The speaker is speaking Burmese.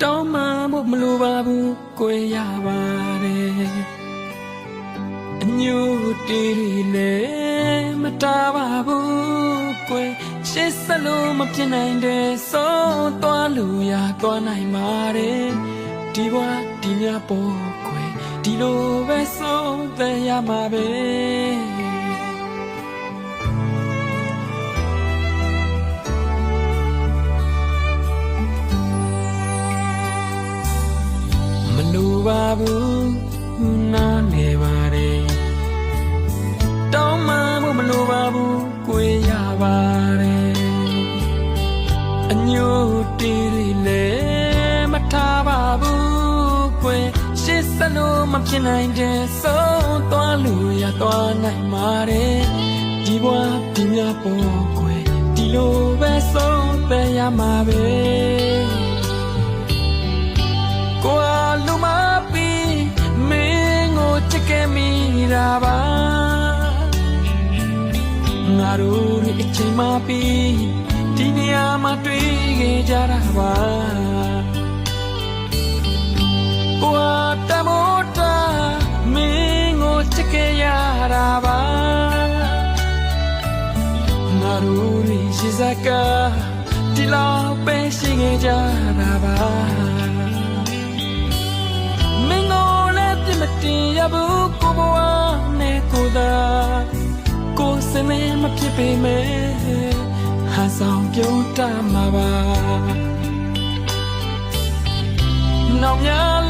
တောင်းမှမို့မလိုပါဘူးကိုယ်ရပါတယ်အညို့တီးလေမတားပါဘူးကိုယ်ရှေ့ဆက်လို့မဖြစ်နိုင်တဲ့ဆုံးသွားလို့ရသွားနိုင်ပါတယ်ဒီဘဝဒီမြပေါ်ကိုယ်ဒီလိုပဲဆုံးသက်ရမှာပဲပါဘူးနားနေပါတယ်တောင်းမှမလိုပါဘူးကိုယ်ရပါတယ်အညို့တီးလေမထားပါဘူးကိုယ်ရှေ့ဆက်လို့မဖြစ်နိုင်တဲ့ဆုံးသွားလို့ရသွားနိုင်ပါတယ်ဒီဘဝဒီမြပေါ်ကိုယ်ဒီလိုပဲဆုံးသက်ရမှာပဲကိုယ်လူမချစ်ခဲ့မိတာပါငါတို့ရဲ့အချိန်မှပြီးဒီနေရာမှာတွေ့ခဲ့ကြတာပါကိုယ်တမိုးတာမင်းကိုချစ်ခဲ့ရတာပါငါတို့ရဲ့ရှိစကားဒီလောက်ပဲရှိခဲ့ကြတာပါမတင်ရဘူးကိုဘဝနဲ့ကိုသာကိုစနေမဖြစ်ပေမဲ့ဟာဆောင်ပြုံးတမှာပါနောက်များ